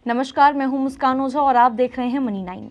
नमस्कार, मैं हूं मुस्कान ओझा और आप देख रहे हैं मनी 9।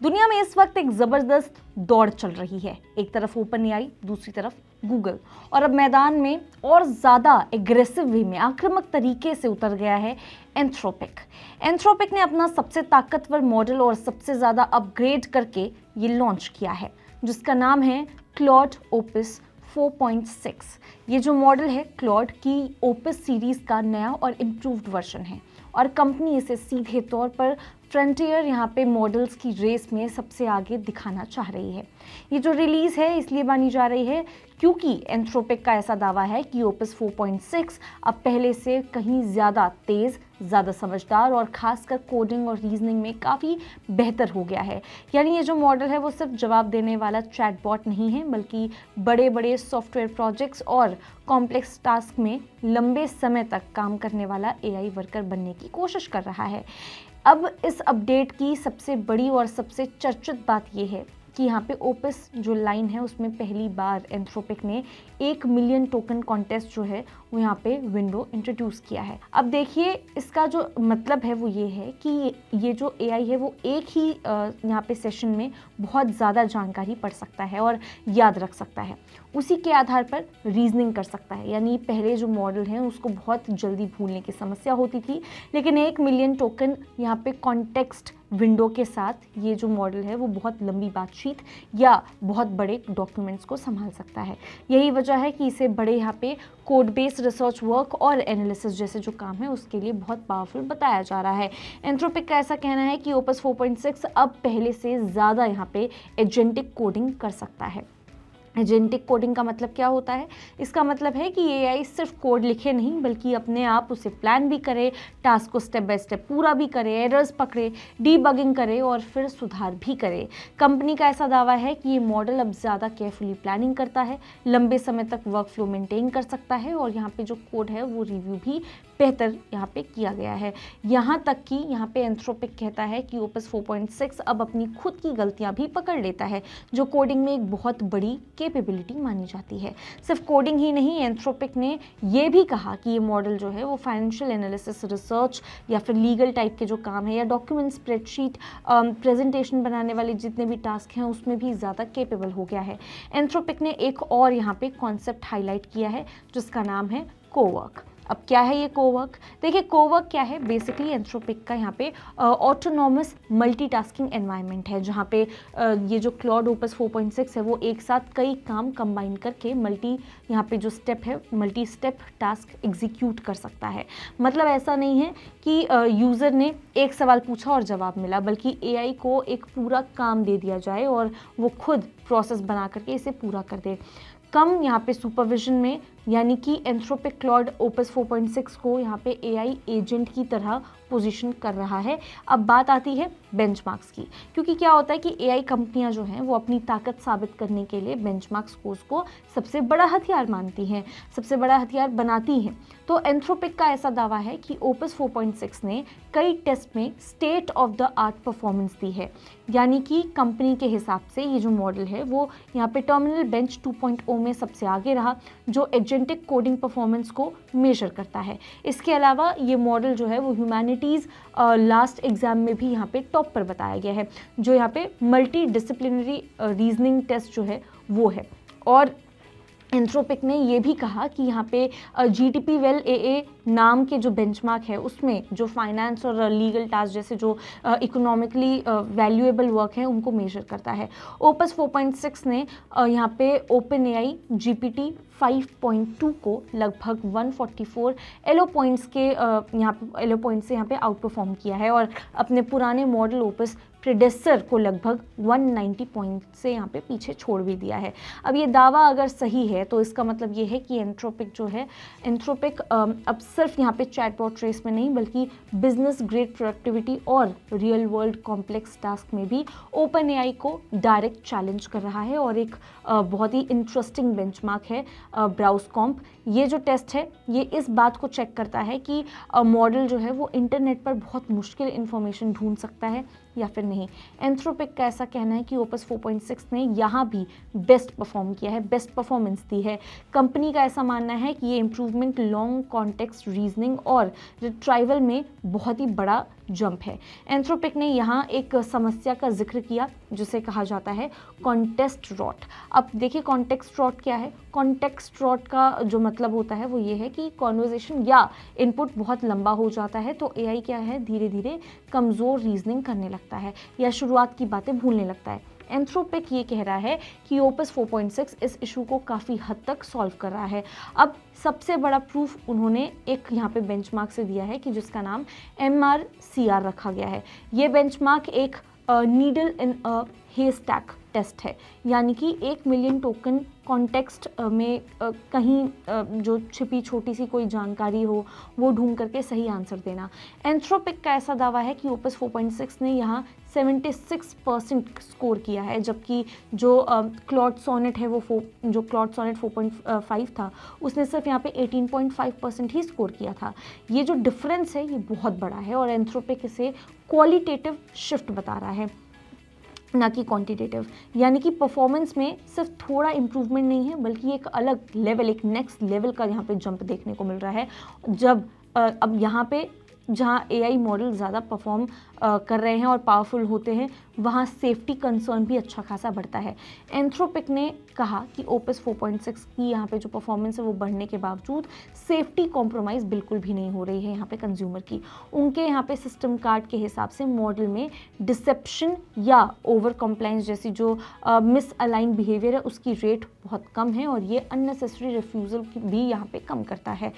दुनिया में इस वक्त एक जबरदस्त दौड़ चल रही है। एक तरफ ओपन एआई, दूसरी तरफ गूगल, और अब मैदान में और ज्यादा एग्रेसिव वे में आक्रामक तरीके से उतर गया है एंथ्रोपिक। एंथ्रोपिक ने अपना सबसे ताकतवर मॉडल और सबसे ज्यादा अपग्रेड करके ये लॉन्च किया है, जिसका नाम है क्लॉड ओपस 4.6। ये जो मॉडल है क्लॉड की ओपस सीरीज का नया और इम्प्रूव्ड वर्जन है और कंपनी इसे सीधे तौर पर फ्रंटियर यहाँ पे मॉडल्स की रेस में सबसे आगे दिखाना चाह रही है। ये जो रिलीज़ है इसलिए मानी जा रही है क्योंकि एंथ्रोपिक का ऐसा दावा है कि ओपस 4.6 अब पहले से कहीं ज़्यादा तेज़, ज़्यादा समझदार और ख़ासकर कोडिंग और रीजनिंग में काफ़ी बेहतर हो गया है। यानी ये जो मॉडल है वो सिर्फ जवाब देने वाला चैटबॉट नहीं है, बल्कि बड़े बड़े सॉफ्टवेयर प्रोजेक्ट्स और कॉम्प्लेक्स टास्क में लंबे समय तक काम करने वाला एआई वर्कर बनने की कोशिश कर रहा है। अब इस अपडेट की सबसे बड़ी और सबसे चर्चित बात यह है कि यहाँ पे ओपस जो लाइन है उसमें पहली बार एंथ्रोपिक ने 1 मिलियन टोकन कॉन्टेस्ट जो है वो यहाँ पे विंडो इंट्रोड्यूस किया है। अब देखिए इसका जो मतलब है वो ये है कि ये जो एआई है वो एक ही यहाँ पे सेशन में बहुत ज़्यादा जानकारी पढ़ सकता है और याद रख सकता है, उसी के आधार पर रीजनिंग कर सकता है। यानी पहले जो मॉडल हैं उसको बहुत जल्दी भूलने की समस्या होती थी, लेकिन 1 मिलियन टोकन यहाँ पे कॉन्टेक्स्ट विंडो के साथ ये जो मॉडल है वो बहुत लंबी बातचीत या बहुत बड़े डॉक्यूमेंट्स को संभाल सकता है। यही वजह है कि इसे बड़े यहाँ पे कोड बेस्ड रिसर्च वर्क और एनालिसिस जैसे जो काम है उसके लिए बहुत पावरफुल बताया जा रहा है। एंथ्रोपिक का ऐसा कहना है कि ओपस 4.6 अब पहले से ज़्यादा यहाँ पे एजेंटिक कोडिंग कर सकता है। एजेंटिक कोडिंग का मतलब क्या होता है? इसका मतलब है कि एआई सिर्फ कोड लिखे नहीं बल्कि अपने आप उसे प्लान भी करे, टास्क को स्टेप बाय स्टेप पूरा भी करे, एरर्स पकड़े, डीबगिंग करे और फिर सुधार भी करे। कंपनी का ऐसा दावा है कि ये मॉडल अब ज़्यादा केयरफुली प्लानिंग करता है, लंबे समय तक वर्क फ्लो मेंटेन कर सकता है और यहाँ पे जो कोड है वो रिव्यू भी बेहतर यहाँ पे किया गया है। यहाँ तक कि यहाँ पे एंथ्रोपिक कहता है कि ओपस 4.6 अब अपनी खुद की गलतियाँ भी पकड़ लेता है, जो कोडिंग में एक बहुत बड़ी कैपेबिलिटी मानी जाती है। सिर्फ कोडिंग ही नहीं, एंथ्रोपिक ने ये भी कहा कि ये मॉडल जो है वो फाइनेंशियल एनालिसिस, रिसर्च या फिर लीगल टाइप के जो काम है या डॉक्यूमेंट, स्प्रेडशीट, प्रेजेंटेशन बनाने वाले जितने भी टास्क हैं उसमें भी ज़्यादा कैपेबल हो गया है। एंथ्रोपिक ने एक और यहाँ पे कॉन्सेप्ट हाईलाइट किया है जिसका नाम है कोवर्क। अब क्या है ये कोवर्क? देखिए कोवर्क क्या है, बेसिकली एंथ्रोपिक का यहाँ पे ऑटोनॉमस मल्टीटास्किंग एनवायरनमेंट है, जहाँ पे ये जो क्लॉड ओपस 4.6 है वो एक साथ कई काम कंबाइन करके यहाँ पे जो स्टेप है मल्टी स्टेप टास्क एग्जीक्यूट कर सकता है। मतलब ऐसा नहीं है कि यूज़र ने एक सवाल पूछा और जवाब मिला, बल्कि एआई को एक पूरा काम दे दिया जाए और वो खुद प्रोसेस बना करके इसे पूरा कर दे, कम यहाँ पे सुपरविजन में। यानी कि एंथ्रोपिक क्लॉड ओपस 4.6 को यहाँ पे एआई एजेंट की तरह पोजीशन कर रहा है। अब बात आती है बेंचमार्क्स की, क्योंकि क्या होता है कि एआई कंपनियां जो हैं वो अपनी ताकत साबित करने के लिए बेंचमार्क स्कोर्स को सबसे बड़ा हथियार मानती हैं, सबसे बड़ा हथियार बनाती हैं। तो एंथ्रोपिक का ऐसा दावा है कि ओपस 4.6 ने कई टेस्ट में state of the art performance दी है। यानी कि कंपनी के हिसाब से ये जो मॉडल है वो यहाँ पे टर्मिनल बेंच 2.0 में सबसे आगे रहा, जो एजेंटिक कोडिंग परफॉर्मेंस को मेजर करता है। इसके अलावा ये मॉडल जो है वो ह्यूमैनिटीज़ लास्ट एग्जाम में भी यहाँ पे टॉप पर बताया गया है, जो यहाँ पे मल्टी डिसिप्लिनरी रीजनिंग टेस्ट जो है वो है। और एंथ्रोपिक ने ये भी कहा कि यहाँ पे जीटीपी वेल एए नाम के जो बेंचमार्क है उसमें जो फाइनेंस और लीगल टास्क जैसे जो इकोनॉमिकली वैल्यूएबल वर्क है उनको मेजर करता है। ओपस 4.6 ने यहाँ पे ओपन एआई जीपीटी 5.2 को लगभग 144 एलो पॉइंट्स के एलो पॉइंट से यहाँ पे आउट परफॉर्म किया है और अपने पुराने मॉडल ओपस प्रेडेसर को लगभग 190 पॉइंट से यहाँ पे पीछे छोड़ भी दिया है। अब ये दावा अगर सही है तो इसका मतलब ये है कि एंथ्रोपिक अब सिर्फ यहाँ पे चैटबॉट रेस में नहीं बल्कि बिजनेस ग्रेड प्रोडक्टिविटी और रियल वर्ल्ड कॉम्प्लेक्स टास्क में भी ओपन एआई को डायरेक्ट चैलेंज कर रहा है। और एक बहुत ही इंटरेस्टिंग बेंचमार्क है ब्राउजकॉम्प। ये जो टेस्ट है ये इस बात को चेक करता है कि मॉडल जो है वो इंटरनेट पर बहुत मुश्किल इन्फॉर्मेशन ढूंढ सकता है या फिर नहीं। एंथ्रोपिक का ऐसा कहना है कि ओपस 4.6 ने यहाँ भी बेस्ट परफॉर्म किया है, बेस्ट परफॉर्मेंस दी है। कंपनी का ऐसा मानना है कि ये इम्प्रूवमेंट लॉन्ग कॉन्टेक्स्ट रीजनिंग और रिट्राइवल में बहुत ही बड़ा जंप है। एंथ्रोपिक ने यहाँ एक समस्या का जिक्र किया जिसे कहा जाता है कॉन्टेक्स्ट रॉट। अब देखिए कॉन्टेक्स्ट रॉट क्या है। कॉन्टेक्स्ट रॉट का जो मतलब होता है वो ये है कि कॉन्वर्जेशन या इनपुट बहुत लंबा हो जाता है तो एआई क्या है, धीरे धीरे कमज़ोर रीजनिंग करने लगता है या शुरुआत की बातें भूलने लगता है। एंथ्रोपिक ये कह रहा है कि ओपस 4.6 इस इशू को काफ़ी हद तक सॉल्व कर रहा है। अब सबसे बड़ा प्रूफ उन्होंने एक यहाँ पे बेंचमार्क से दिया है कि जिसका नाम MRCR रखा गया है। ये बेंचमार्क एक नीडल इन अ हेस्टैक टेस्ट है, यानी कि 1 मिलियन टोकन कॉन्टेक्स्ट में कहीं जो छिपी छोटी सी कोई जानकारी हो वो ढूंढ करके सही आंसर देना। एंथ्रोपिक का ऐसा दावा है कि ओपस 4.6 ने यहाँ 76% स्कोर किया है, जबकि जो क्लॉड सोनेट है वो जो क्लॉड सोनेट 4.5 था उसने सिर्फ यहाँ पे 18.5% ही स्कोर किया था। ये जो डिफरेंस है ये बहुत बड़ा है और एंथ्रोपिक इसे क्वालिटेटिव शिफ्ट बता रहा है ना कि क्वांटिटेटिव, यानी कि परफॉर्मेंस में सिर्फ थोड़ा इम्प्रूवमेंट नहीं है बल्कि एक अलग लेवल, एक नेक्स्ट लेवल का यहाँ पे जंप देखने को मिल रहा है। जब अब यहाँ पे जहाँ एआई मॉडल ज़्यादा परफॉर्म कर रहे हैं और पावरफुल होते हैं वहाँ सेफ्टी कंसर्न भी अच्छा खासा बढ़ता है। एंथ्रोपिक ने कहा कि ओपस 4.6 की यहाँ पे जो परफॉर्मेंस है वो बढ़ने के बावजूद सेफ्टी कॉम्प्रोमाइज़ बिल्कुल भी नहीं हो रही है यहाँ पे कंज्यूमर की। उनके यहाँ पे सिस्टम कार्ड के हिसाब से मॉडल में डिसेप्शन या ओवर कॉम्प्लाइंस जैसी जो मिस अलाइन बिहेवियर है उसकी रेट बहुत कम है और ये अननेसेसरी रिफ्यूज़ल भी यहाँ पे कम करता है।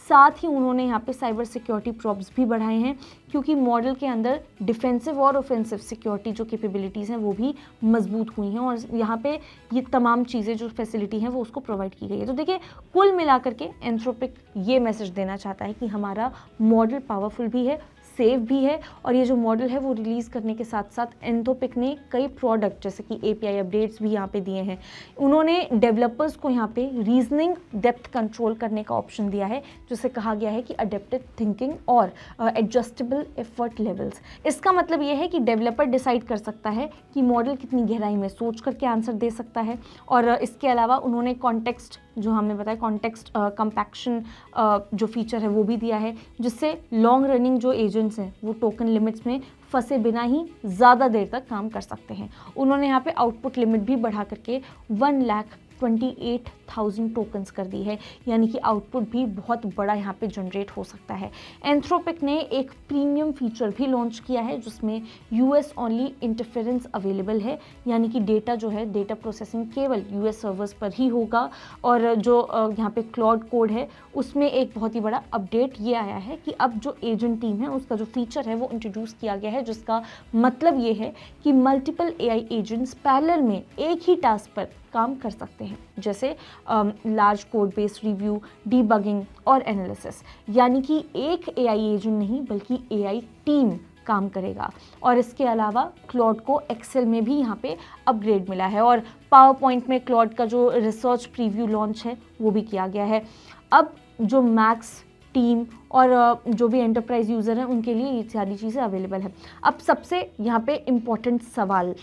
साथ ही उन्होंने यहाँ पे साइबर सिक्योरिटी प्रॉब्स भी बढ़ाए हैं क्योंकि मॉडल के अंदर डिफेंसिव और ऑफेंसिव सिक्योरिटी जो कैपेबिलिटीज़ हैं वो भी मजबूत हुई हैं और यहाँ पे ये तमाम चीज़ें जो फैसिलिटी हैं वो उसको प्रोवाइड की गई है। तो देखिए कुल मिलाकर के एंथ्रोपिक ये मैसेज देना चाहता है कि हमारा मॉडल पावरफुल भी है, सेफ भी है और ये जो मॉडल है वो रिलीज़ करने के साथ साथ एंथ्रोपिक ने कई प्रोडक्ट जैसे कि API अपडेट्स भी यहाँ पे दिए हैं। उन्होंने डेवलपर्स को यहाँ पे रीजनिंग डेप्थ कंट्रोल करने का ऑप्शन दिया है जिसे कहा गया है कि अडेप्टिव थिंकिंग और एडजस्टेबल एफर्ट लेवल्स। इसका मतलब ये है कि डेवलपर डिसाइड कर सकता है कि मॉडल कितनी गहराई में सोच करके आंसर दे सकता है और इसके अलावा उन्होंने कॉन्टेक्स्ट जो हमने बताया कॉन्टेक्स्ट कंपैक्शन जो फीचर है वो भी दिया है जिससे लॉन्ग रनिंग जो एजेंट्स हैं वो टोकन लिमिट्स में फंसे बिना ही ज़्यादा देर तक काम कर सकते हैं। उन्होंने यहाँ पे आउटपुट लिमिट भी बढ़ा करके 1,28,000 टोकन्स कर दी है, यानी कि आउटपुट भी बहुत बड़ा यहाँ पे जनरेट हो सकता है। एंथ्रोपिक ने एक प्रीमियम फीचर भी लॉन्च किया है जिसमें US ओनली इंटरफेरेंस अवेलेबल है, यानी कि डेटा जो है डेटा प्रोसेसिंग केवल US सर्वर्स पर ही होगा और जो यहाँ पे क्लाउड कोड है उसमें एक बहुत ही बड़ा अपडेट ये आया है कि अब जो एजेंट टीम है उसका जो फीचर है वो इंट्रोड्यूस किया गया है जिसका मतलब ये है कि मल्टीपल AI एजेंट्स पैरेलल में एक ही टास्क पर काम कर सकते हैं, जैसे large code based review, debugging और एनालिसिस, यानी कि एक AI एजेंट नहीं बल्कि AI टीम काम करेगा। और इसके अलावा क्लाउड को एक्सेल में भी यहाँ पे अपग्रेड मिला है और पावर पॉइंट में क्लाउड का जो रिसर्च प्रीव्यू लॉन्च है वो भी किया गया है। अब जो मैक्स टीम और जो भी एंटरप्राइज यूज़र हैं उनके लिए ये सारी चीज़ें अवेलेबल है। अब सबसे यहाँ पे इम्पॉर्टेंट सवाल,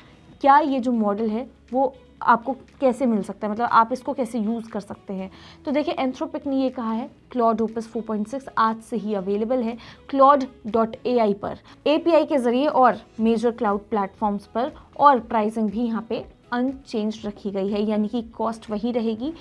क्या ये जो मॉडल है वो आपको कैसे मिल सकता है, मतलब आप इसको कैसे यूज़ कर सकते हैं। तो देखिए एंथ्रोपिक ने ये कहा है क्लाउड ओपस 4.6 आज से ही अवेलेबल है claude.ai पर API के ज़रिए और मेजर क्लाउड प्लेटफॉर्म्स पर, और प्राइसिंग भी यहाँ पे अनचेंज रखी गई है, यानी कि कॉस्ट वही रहेगी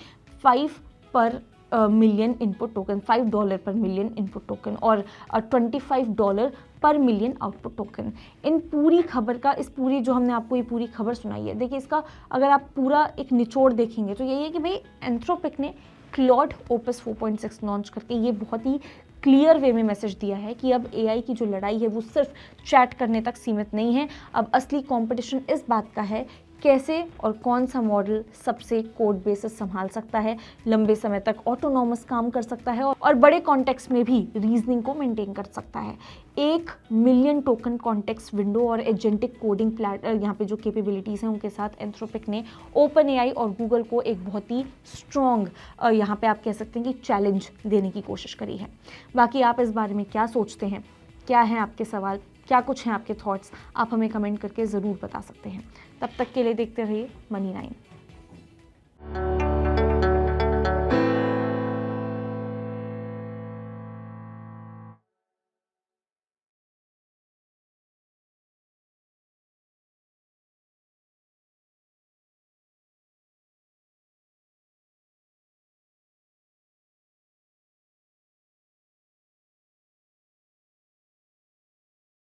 5 पर मिलियन इनपुट टोकन, $5 पर मिलियन इनपुट टोकन और $25 पर मिलियन आउटपुट टोकन। इन पूरी खबर का, इस पूरी जो हमने आपको ये पूरी खबर सुनाई है, देखिए इसका अगर आप पूरा एक निचोड़ देखेंगे तो यही है कि भाई एंथ्रोपिक ने क्लाउड ओपस 4.6 लॉन्च करके ये बहुत ही क्लियर वे में मैसेज दिया है कि अब AI की जो लड़ाई है वो सिर्फ चैट करने तक सीमित नहीं है। अब असली कंपटीशन इस बात का है कैसे और कौन सा मॉडल सबसे कोड बेसिस संभाल सकता है, लंबे समय तक ऑटोनॉमस काम कर सकता है और बड़े कॉन्टेक्स्ट में भी रीजनिंग को मेंटेन कर सकता है। 1 मिलियन टोकन कॉन्टेक्स्ट विंडो और एजेंटिक कोडिंग यहाँ पे जो कैपेबिलिटीज़ हैं उनके साथ एंथ्रोपिक ने OpenAI और गूगल को एक बहुत ही स्ट्रॉन्ग यहाँ पे आप कह सकते हैं कि चैलेंज देने की कोशिश करी है। बाकी आप इस बारे में क्या सोचते हैं, क्या हैं आपके सवाल, क्या कुछ हैं आपके थॉट्स, आप हमें कमेंट करके ज़रूर बता सकते हैं। तब तक के लिए देखते रहिए Money9।